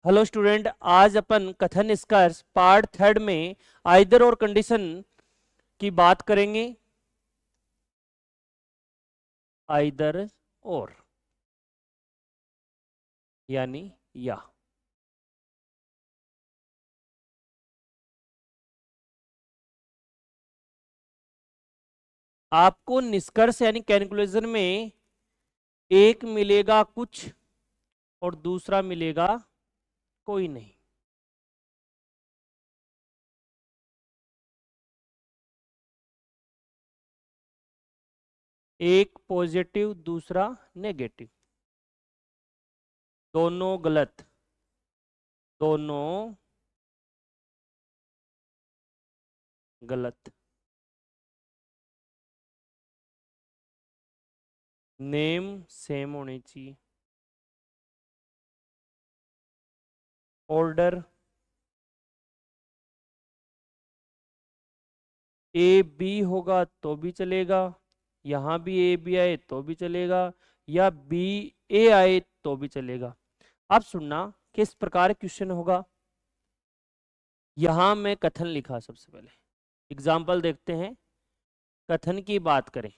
Hello student, आज अपन कथन निष्कर्ष पार्ट थर्ड में आइदर और कंडीशन की बात करेंगे। आइदर और यानी या। आपको निष्कर्ष यानी कैलकुलेशन में एक मिलेगा कुछ और दूसरा मिलेगा कोई नहीं। एक पॉजिटिव दूसरा नेगेटिव, दोनों गलत, दोनों गलत। नेम सेम होनी चाहिए। ऑर्डर ए बी होगा तो भी चलेगा, यहां भी ए बी आए तो भी चलेगा, या बी ए आए तो भी चलेगा। अब सुनना किस प्रकार क्वेश्चन होगा। यहां मैं कथन लिखा, सबसे पहले एग्जाम्पल देखते हैं। कथन की बात करें,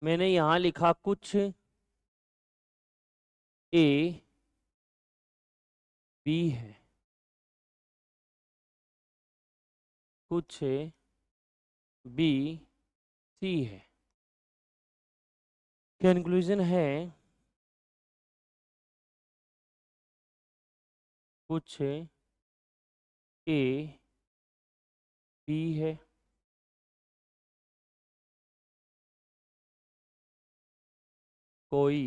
मैंने यहां लिखा कुछ ए बी है, कुछ बी सी है। कंक्लूजन है कुछ ए बी है, कोई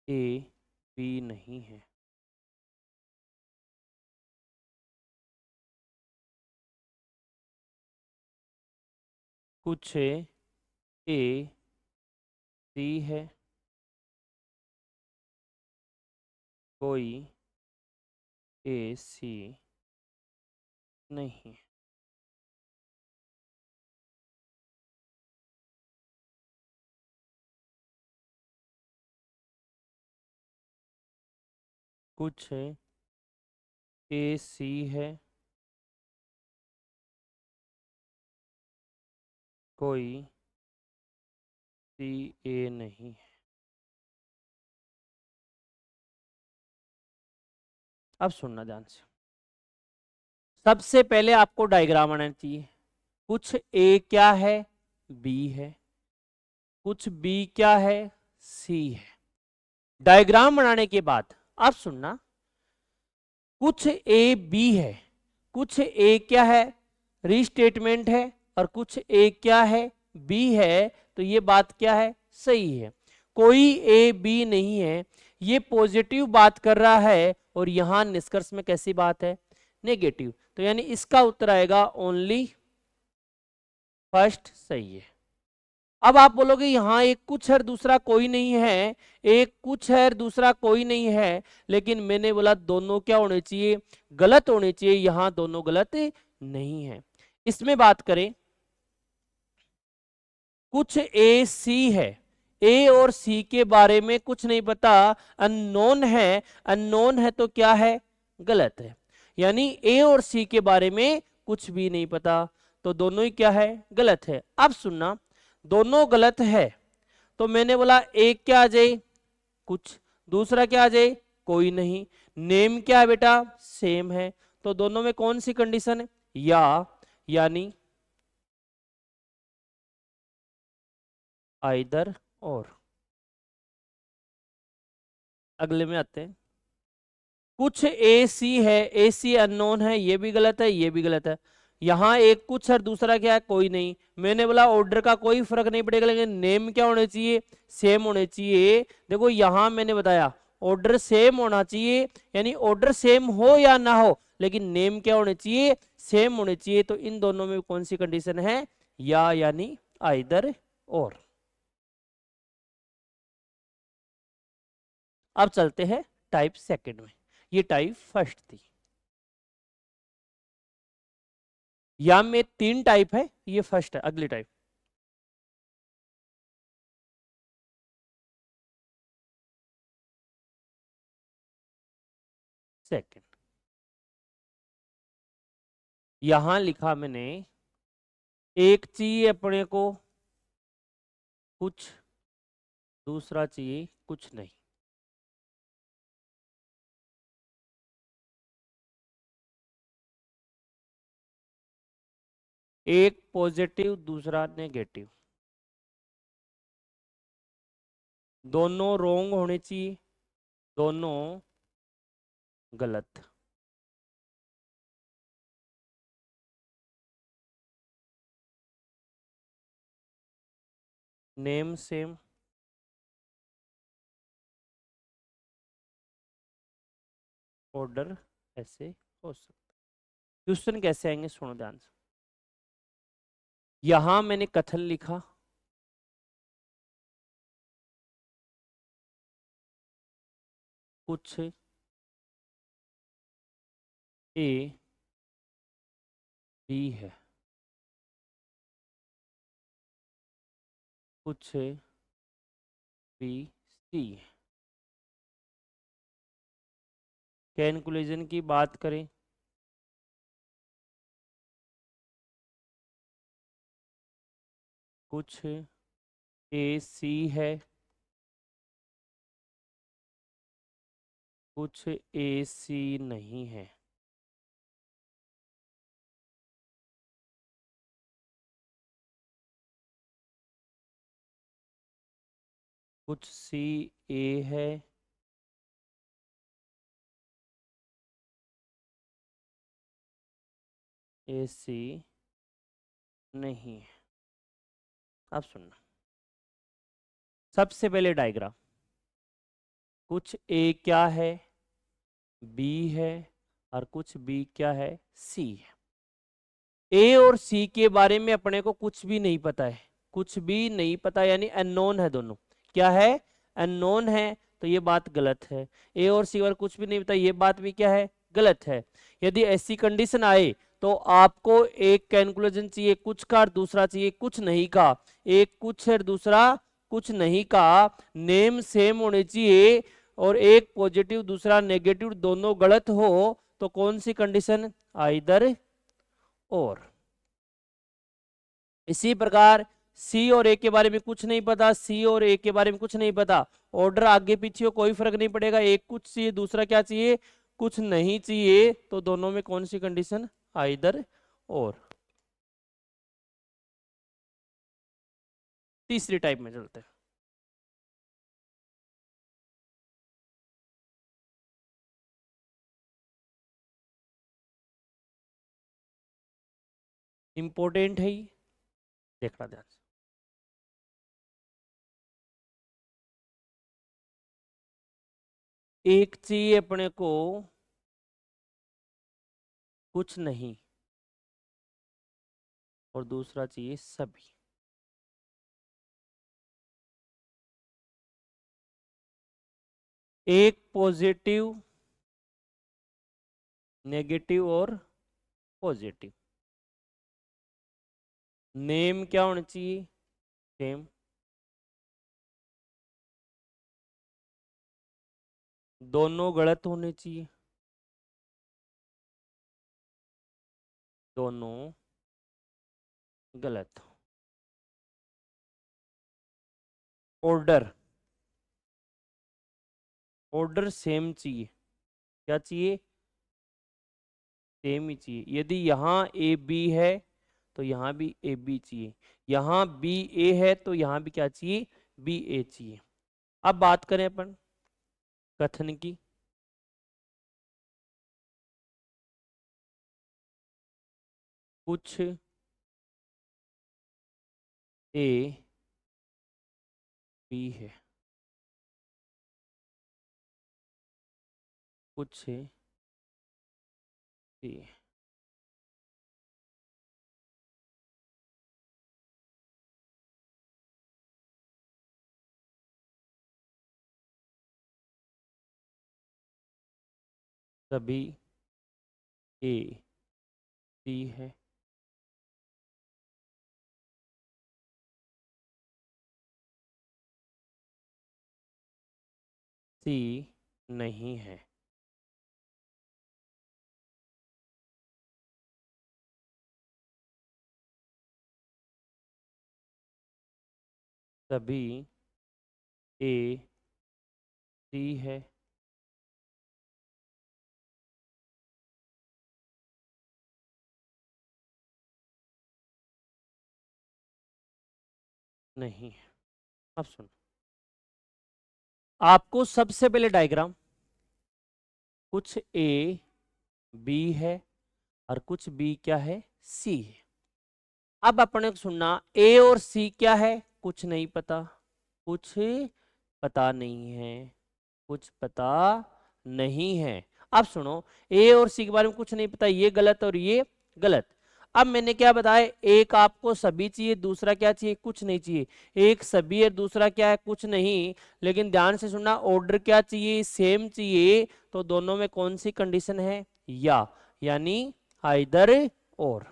ए बी नहीं है। कुछ ए सी है, कोई ए सी नहीं। कुछ ए सी है, कोई सी ए नहीं है। अब सुनना ध्यान से। सबसे पहले आपको डायग्राम आना चाहिए। कुछ ए क्या है, बी है, कुछ बी क्या है, सी है। डायग्राम बनाने के बाद अब सुनना, कुछ ए बी है, कुछ ए क्या है, रीस्टेटमेंट है, और कुछ ए क्या है, बी है। तो ये बात क्या है, सही है। कोई ए बी नहीं है, ये पॉजिटिव बात कर रहा है, और यहां निष्कर्ष में कैसी बात है, नेगेटिव। तो यानी इसका उत्तर आएगा ओनली फर्स्ट, सही है। अब आप बोलोगे यहां एक कुछ है दूसरा कोई नहीं है, एक कुछ है दूसरा कोई नहीं है, लेकिन मैंने बोला दोनों क्या होने चाहिए, गलत होने चाहिए। यहां दोनों गलत नहीं है। इसमें बात करें, कुछ ए सी है, ए और सी के बारे में कुछ नहीं पता, अननोन है। अननोन है तो क्या है, गलत है। यानी ए और सी के बारे में कुछ भी नहीं पता, तो दोनों ही क्या है, गलत है। अब सुनना, दोनों गलत है तो मैंने बोला एक क्या आ जाए, कुछ, दूसरा क्या आ जाए, कोई नहीं। नेम क्या है बेटा, सेम है। तो दोनों में कौन सी कंडीशन है, या, यानी आइदर और। अगले में आते हैं। कुछ ए सी है, ए सी अननोन है, ये भी गलत है, ये भी गलत है। यहां एक कुछ और दूसरा क्या है, कोई नहीं। मैंने बोला ऑर्डर का कोई फर्क नहीं पड़ेगा, लेकिन नेम क्या होने चाहिए, सेम होने चाहिए। देखो यहां मैंने बताया ऑर्डर सेम होना चाहिए, यानी ऑर्डर सेम हो या ना हो, लेकिन नेम क्या होने चाहिए, सेम होने चाहिए। तो इन दोनों में कौन सी कंडीशन है, या, यानी आइदर और। अब चलते हैं टाइप सेकंड में। ये टाइप फर्स्ट थी। या में तीन टाइप है, ये फर्स्ट है। अगली टाइप, सेकेंड। यहां लिखा मैंने एक चाहिए अपने को कुछ, दूसरा चाहिए कुछ नहीं। एक पॉजिटिव दूसरा नेगेटिव, दोनों रोंग होने चाहिए, दोनों गलत। नेम सेम, ऑर्डर ऐसे हो सकता। क्वेश्चन कैसे आएंगे सुनो ध्यान से। यहां मैंने कथन लिखा, कुछ ए बी है, कुछ बी सी है। कैलकुलेशन की बात करें, कुछ ए सी है, कुछ ए सी नहीं है। कुछ सी ए है, ए सी नहीं है। अब सुनना, सबसे पहले डायग्राम, कुछ ए क्या है, बी है, और कुछ बी क्या है, सी है। ए और सी के बारे में अपने को कुछ भी नहीं पता है, कुछ भी नहीं पता, यानी अननोन है दोनों। क्या है, अननोन है, तो ये बात गलत है। ए और सी और कुछ भी नहीं पता, ये बात भी क्या है, गलत है। यदि ऐसी कंडीशन आए तो आपको एक कैलकुलेशन चाहिए कुछ का और दूसरा चाहिए कुछ नहीं का। एक कुछ है और दूसरा कुछ नहीं का, नेम सेम होने चाहिए, और एक पॉजिटिव दूसरा नेगेटिव, दोनों गलत हो तो कौन सी कंडीशन, आइदर और। इसी प्रकार सी और ए के बारे में कुछ नहीं पता, सी और ए के बारे में कुछ नहीं पता, ऑर्डर आगे पीछे हो कोई फर्क नहीं पड़ेगा, एक कुछ चाहिए दूसरा क्या चाहिए, कुछ नहीं चाहिए, तो दोनों में कौन सी कंडीशन, आइदर और। तीसरी टाइप में चलते हैं। इंपॉर्टेंट है ये, देखना ध्यान से। एक चाहिए अपने को कुछ नहीं, और दूसरा चाहिए सभी। एक पॉजिटिव नेगेटिव और पॉजिटिव, नेम क्या होना चाहिए, सेम, दोनों गलत होने चाहिए, दोनों गलत। ऑर्डर, ऑर्डर सेम चाहिए, क्या चाहिए, सेम ही चाहिए। यदि यहाँ ए बी है तो यहाँ भी ए बी चाहिए, यहाँ बी ए है तो यहाँ भी क्या चाहिए, बी ए चाहिए। अब बात करें अपन कथन की, कुछ ए बी है, कुछ सी है। सभी ए सी है, सी नहीं है। सभी ए सी है। नहीं। अब सुनो, आपको सबसे पहले डायग्राम, कुछ ए बी है और कुछ बी क्या है, सी है। अब अपने को सुनना, ए और सी क्या है, कुछ नहीं पता, कुछ पता नहीं है, कुछ पता नहीं है। अब सुनो, ए और सी के बारे में कुछ नहीं पता, ये गलत और ये गलत। अब मैंने क्या बताया, एक आपको सभी चाहिए, दूसरा क्या चाहिए, कुछ नहीं चाहिए। एक सभी है, दूसरा क्या है, कुछ नहीं। लेकिन ध्यान से सुनना, ऑर्डर क्या चाहिए, सेम चाहिए। तो दोनों में कौन सी कंडीशन है, यानी आइदर और।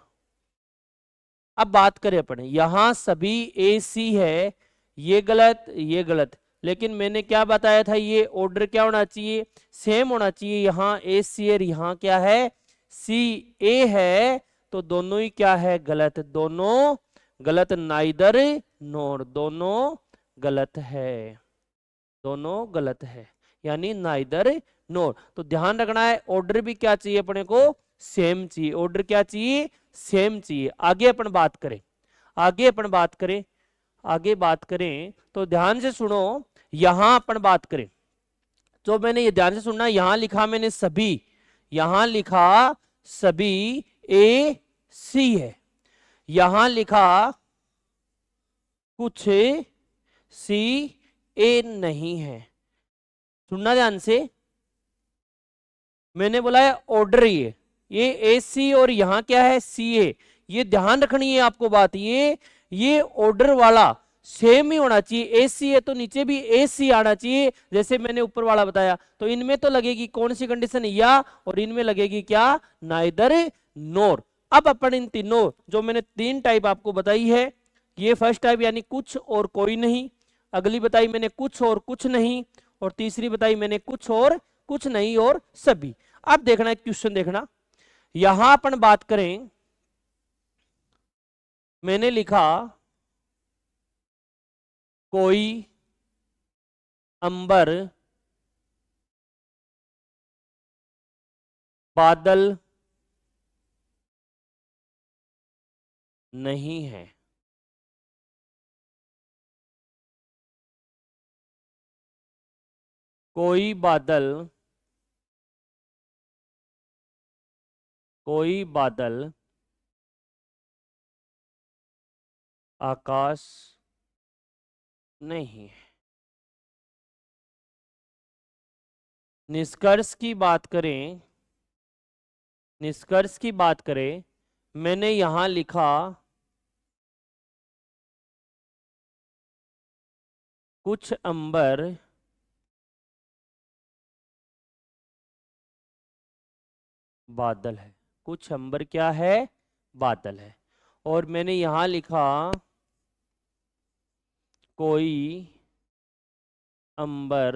अब बात करें अपने, यहां सभी ए सी है, ये गलत ये गलत। लेकिन मैंने क्या बताया था, ये ऑर्डर क्या होना चाहिए, सेम होना चाहिए। यहाँ ए सी है, यहाँ क्या है, सी ए है। तो दोनों ही क्या है, गलत, दोनों गलत, नाइदर नोर, दोनों गलत है, दोनों गलत है, यानी नाइदर नोर। तो ध्यान रखना है, ऑर्डर भी क्या चाहिए अपने को, सेम चाहिए। ऑर्डर क्या चाहिए, सेम चाहिए। आगे अपन बात करें, आगे अपन बात करें, आगे बात करें तो ध्यान से सुनो। यहां अपन बात करें, तो मैंने ये ध्यान से सुनना, यहां लिखा मैंने सभी, यहां लिखा सभी ए सी है, यहां लिखा कुछ सी ए नहीं है। सुनना ध्यान से, मैंने बोला है ऑर्डर, ये ए सी और यहां क्या है, सी ए। ये ध्यान रखनी है आपको बात, ये ऑर्डर वाला सेम ही होना चाहिए। ए सी है तो नीचे भी ए सी आना चाहिए, जैसे मैंने ऊपर वाला बताया। तो इनमें तो लगेगी कौन सी कंडीशन, या, और इनमें लगेगी क्या, नाइदर नोर। अब अपन इन तीनों, जो मैंने तीन टाइप आपको बताई है, ये फर्स्ट टाइप यानी कुछ और कोई नहीं, अगली बताई मैंने कुछ और कुछ नहीं, और तीसरी बताई मैंने कुछ और कुछ नहीं और सभी। अब देखना एक क्वेश्चन, देखना यहां अपन बात करें, मैंने लिखा कोई अंबर बादल नहीं है। कोई बादल, कोई बादल आकाश नहीं है। निष्कर्ष की बात करें, निष्कर्ष की बात करें, मैंने यहां लिखा कुछ अंबर बादल है, कुछ अंबर क्या है, बादल है। और मैंने यहां लिखा कोई अंबर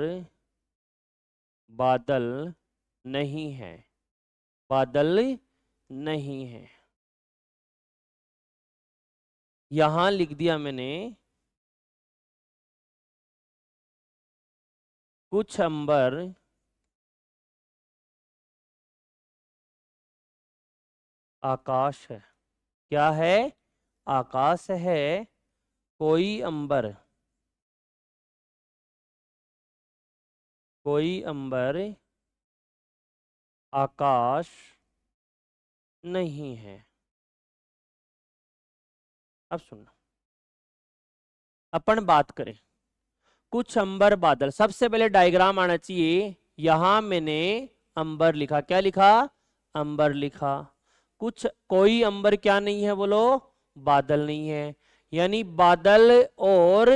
बादल नहीं है, बादल नहीं है। यहां लिख दिया मैंने कुछ अंबर आकाश है, क्या है, आकाश है। कोई अंबर, कोई अंबर आकाश नहीं है। अब सुनना, अपन बात करें कुछ अंबर बादल, सबसे पहले डायग्राम आना चाहिए। यहां मैंने अंबर लिखा, क्या लिखा, अंबर लिखा। कुछ कोई अंबर क्या नहीं है, बोलो, बादल नहीं है। यानी बादल और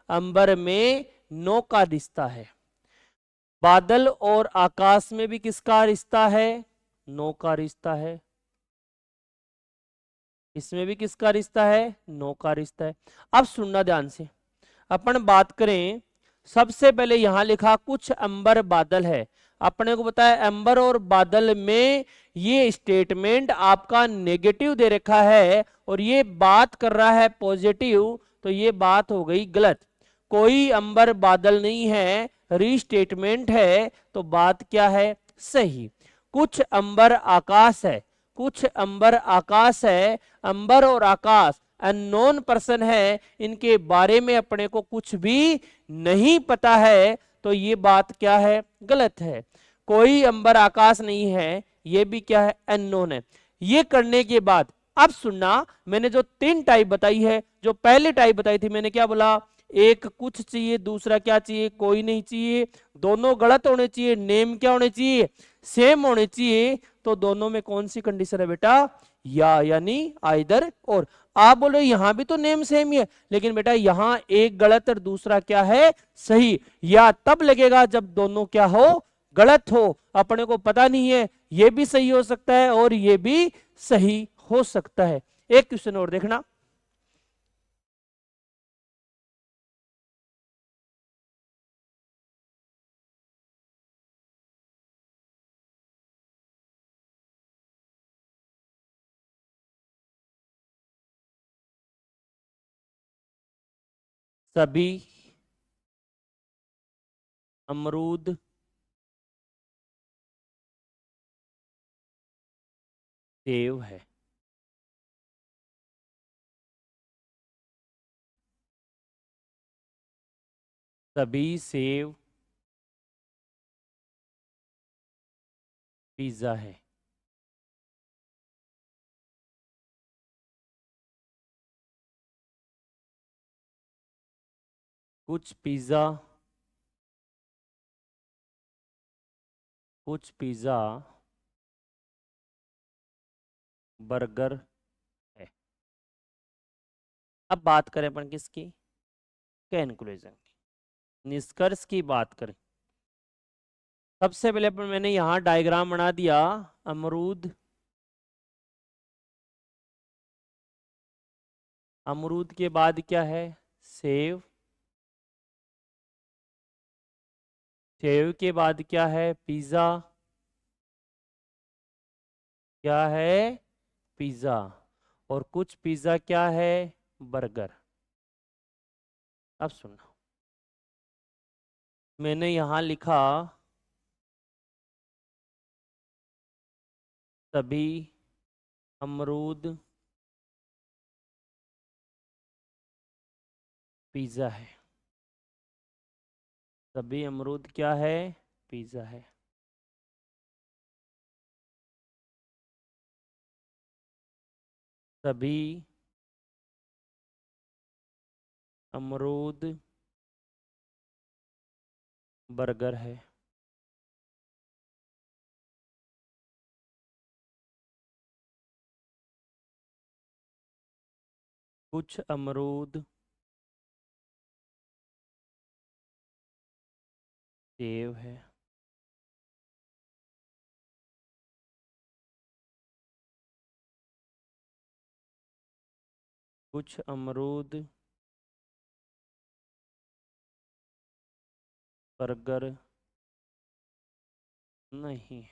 अंबर में नो का रिश्ता है। बादल और आकाश में भी किसका रिश्ता है, नो का रिश्ता है। इसमें भी किसका रिश्ता है, नो का रिश्ता है। अब सुनना ध्यान से, अपन बात करें, सबसे पहले यहां लिखा कुछ अंबर बादल है। अपने को बताया अंबर और बादल में ये स्टेटमेंट आपका नेगेटिव दे रखा है और ये बात कर रहा है पॉजिटिव। तो ये बात हो गई गलत। कोई अंबर बादल नहीं है, रीस्टेटमेंट है, तो बात क्या है, सही। कुछ अंबर आकाश है, कुछ अंबर आकाश है, अंबर और आकाश अननोन पर्सन है, इनके बारे में अपने को कुछ भी नहीं पता है, तो ये बात क्या है, गलत है। कोई अंबर आकाश नहीं है, ये भी क्या है, अननोन है। ये करने के बाद अब सुनना, मैंने जो 3 टाइप बताई है, जो पहली टाइप बताई थी मैंने क्या बोला, एक कुछ चाहिए, दूसरा क्या चाहिए, कोई नहीं चाहिए, दोनों गलत होने चाहिए, नेम क्या होने चाहिए, सेम होने चाहिए। तो दोनों में कौन सी कंडीशन है बेटा, या, यानी आइदर और। आप बोलो यहां भी तो नेम सेम ही है, लेकिन बेटा यहां एक गलत और दूसरा क्या है, सही। या तब लगेगा जब दोनों क्या हो, गलत हो, अपने को पता नहीं है, ये भी सही हो सकता है और ये भी सही हो सकता है। एक क्वेश्चन और देखना, सभी अमरूद सेव है। सभी सेव पिज्जा है। कुछ पिज्जा बर्गर है। अब बात करें अपन किसकी, कंक्लूजन की, निष्कर्ष की बात करें। सबसे पहले अपन मैंने यहां डायग्राम बना दिया, अमरूद, अमरूद के बाद क्या है, सेव, सेव के बाद क्या है, पिज्जा, क्या है, पिज्जा, और कुछ पिज्जा क्या है, बर्गर। अब सुनना, मैंने यहां लिखा सभी अमरूद पिज्जा है। सभी अमरूद क्या है, पिज्जा है। सभी अमरूद बर्गर है। कुछ अमरूद सेव है। कुछ अमरूद बर्गर नहीं है।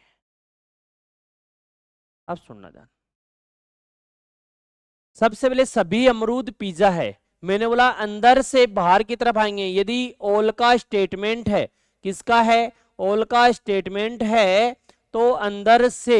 अब सुनना ध्यान, सबसे पहले सभी अमरूद पिज्जा है, मैंने बोला अंदर से बाहर की तरफ आएंगे, यदि ऑल का स्टेटमेंट है, किसका है, ऑल का स्टेटमेंट है, तो अंदर से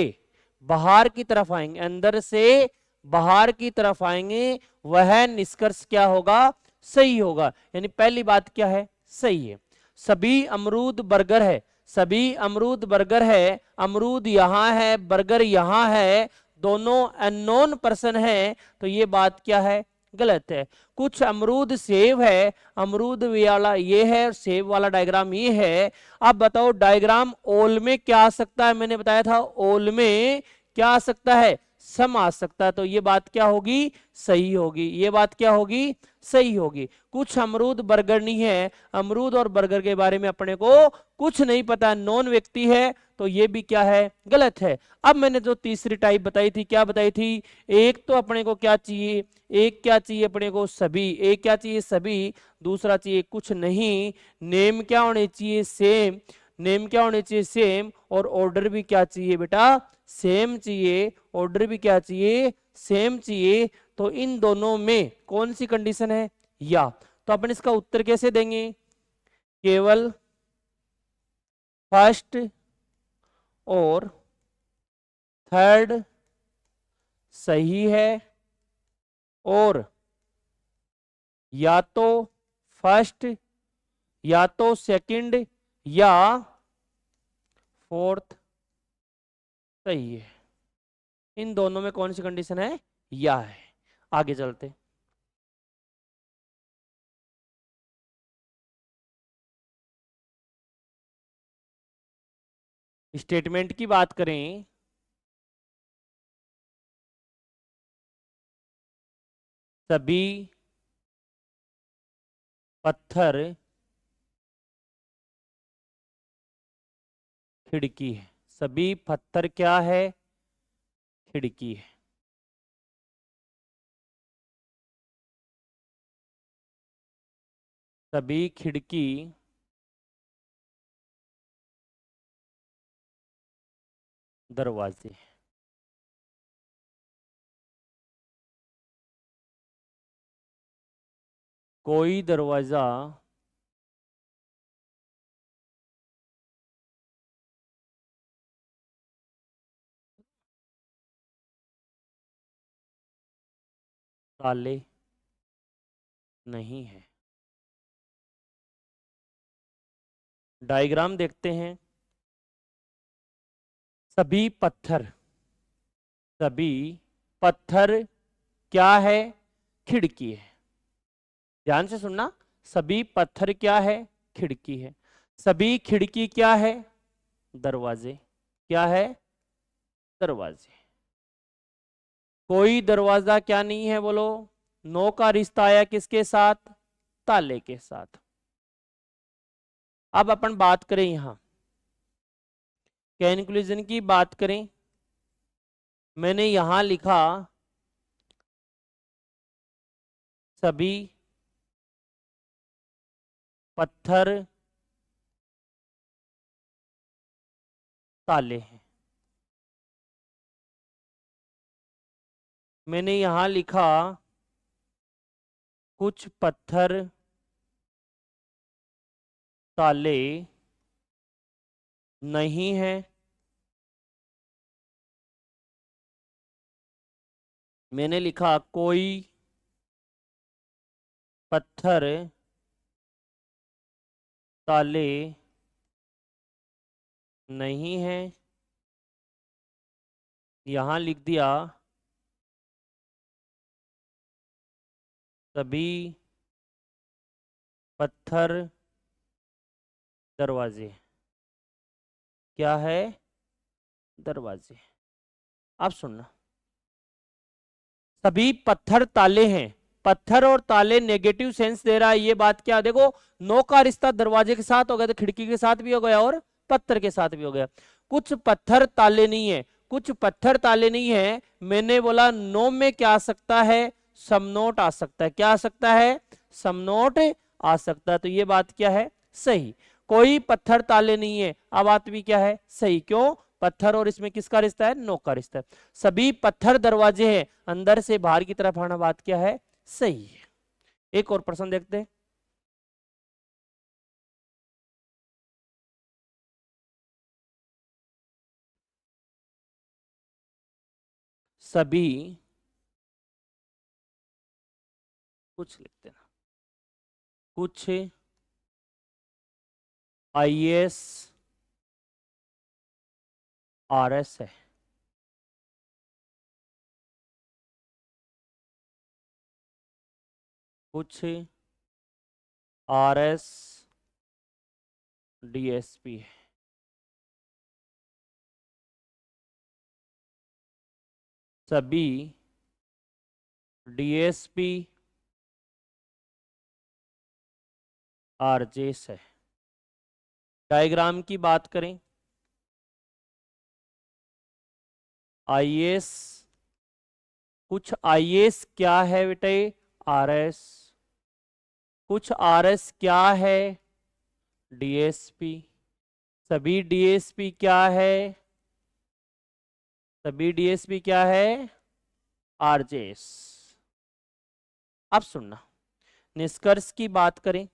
बाहर की तरफ आएंगे, अंदर से बाहर की तरफ आएंगे, वह निष्कर्ष क्या होगा, सही होगा। यानी पहली बात क्या है, सही है। सभी अमरूद बर्गर है, सभी अमरूद बर्गर है, अमरूद यहां है, बर्गर यहां है, दोनों अननोन पर्सन है, तो ये बात क्या है, गलत है। कुछ अमरूद सेव है, अमरूद वाला ये है और सेव वाला डायग्राम ये है। अब बताओ डायग्राम ओल में क्या आ सकता है, मैंने बताया था ओल में क्या आ सकता है, सम आ सकता है, तो ये बात क्या होगी, सही होगी, ये बात क्या होगी, सही होगी। कुछ अमरूद बर्गर नहीं है, अमरूद और बर्गर के बारे में अपने को कुछ नहीं पता, नॉन व्यक्ति है, तो ये भी क्या है, गलत है। अब मैंने जो तीसरी टाइप बताई थी, क्या बताई थी, एक तो अपने को क्या चाहिए, एक क्या चाहिए अपने को, सभी, एक क्या चाहिए, सभी, दूसरा चाहिए कुछ नहीं, नेम क्या होने चाहिए, सेम, नेम क्या होने चाहिए, सेम, और ऑर्डर भी क्या चाहिए बेटा, सेम चाहिए, ऑर्डर भी क्या चाहिए, सेम चाहिए। तो इन दोनों में कौन सी कंडीशन है, या। तो अपन इसका उत्तर कैसे देंगे? केवल फर्स्ट और थर्ड सही है, और या तो फर्स्ट या तो सेकंड या फोर्थ सही है। इन दोनों में कौन सी कंडीशन है? या है। आगे चलते। स्टेटमेंट की बात करें, सभी पत्थर खिड़की है। सभी पत्थर क्या है? खिड़की है। सभी खिड़की दरवाजे। कोई दरवाजा ताले नहीं है। डायग्राम देखते हैं। सभी पत्थर, सभी पत्थर क्या है? खिड़की है। ध्यान से सुनना, सभी पत्थर क्या है? खिड़की है। सभी खिड़की क्या है? दरवाजे। क्या है? दरवाजे। कोई दरवाजा क्या नहीं है? बोलो। नो का रिश्ता आया किसके साथ? ताले के साथ। अब अपन बात करें यहां कंक्लूजन की बात करें, मैंने यहां लिखा सभी पत्थर ताले हैं। मैंने यहां लिखा कुछ पत्थर ताले नहीं है। मैंने लिखा कोई पत्थर ताले नहीं है। यहां लिख दिया सभी पत्थर दरवाजे। क्या है? दरवाजे। अब सुनना, सभी पत्थर ताले हैं। पत्थर और ताले नेगेटिव सेंस दे रहा है। ये बात क्या? देखो, नो का रिश्ता दरवाजे के साथ हो गया तो खिड़की के साथ भी हो गया और पत्थर के साथ भी हो गया। कुछ पत्थर ताले नहीं है। कुछ पत्थर ताले नहीं है, मैंने बोला नो में क्या आ सकता है? समनोट आ सकता है। क्या आ सकता है? समनोट आ सकता है। तो ये बात क्या है? सही। कोई पत्थर ताले नहीं है, अब बात भी क्या है? सही। क्यों? पत्थर और इसमें किसका रिश्ता है? नो का रिश्ता है। सभी पत्थर दरवाजे हैं, अंदर से बाहर की तरफ आना, बात क्या है? सही है। एक और प्रश्न देखते हैं। सभी कुछ लिखते हैं, कुछ आईएएस आरएस है। कुछ आरएस डीएसपी है। सभी डीएसपी आरजेस है। डायग्राम की बात करें, आईएएस, कुछ आईएएस क्या है बेटे? आरएस। कुछ आरएस क्या है? डीएसपी। सभी डीएसपी क्या है? सभी डीएसपी क्या है? आरजेएस। अब सुनना, निष्कर्ष की बात करें,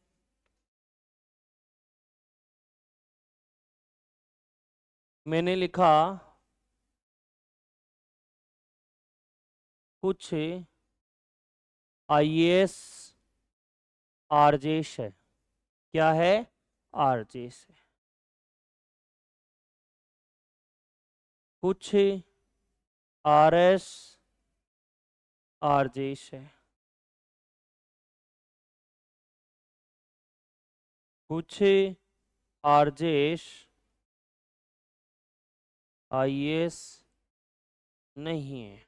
मैंने लिखा कुछ आईएएस आरजेश है। क्या है? आरजेश है। कुछ आरएस आरजेश है। कुछ आरजेश आईएएस नहीं है।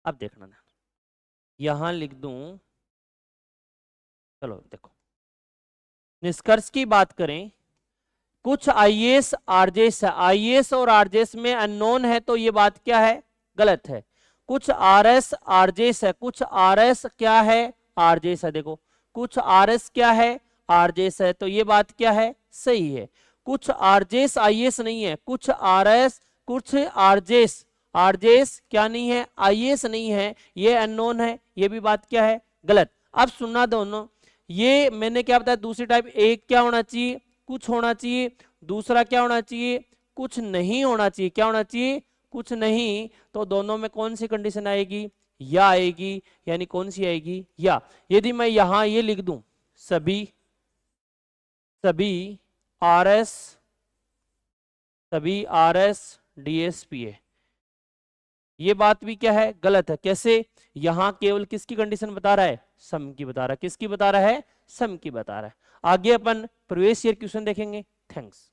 अब देखना ना, यहां लिख दूं, चलो देखो, निष्कर्ष की बात करें, कुछ आईएएस आरजेएस है, आईएएस और आरजेएस में अननोन है, तो ये बात क्या है? गलत है। कुछ आरएस आरजेएस है, कुछ आरएस क्या है? आरजेएस है। देखो, कुछ आरएस क्या है? आरजेएस है, तो ये बात क्या है? सही है। कुछ आरजेएस आईएएस नहीं है, कुछ आरएस, कुछ आरजेएस, आरजेएस क्या नहीं है? आईएएस नहीं है, ये अननोन है, ये भी बात क्या है? गलत। अब सुनना दोनों, ये मैंने क्या बताया, दूसरी टाइप, एक क्या होना चाहिए? कुछ होना चाहिए। दूसरा क्या होना चाहिए? कुछ नहीं होना चाहिए। क्या होना चाहिए? कुछ नहीं। तो दोनों में कौन सी कंडीशन आएगी? या आएगी, यानी कौन सी आएगी? या। यदि मैं यहां ये लिख दूं, सभी आरएस, सभी आरएस डीएसपी है, ये बात भी क्या है? गलत है। कैसे? यहां केवल किसकी कंडीशन बता रहा है? सम की बता रहा है। किसकी बता रहा है? सम की बता रहा है। आगे अपन प्रीवियस ईयर क्वेश्चन देखेंगे। थैंक्स।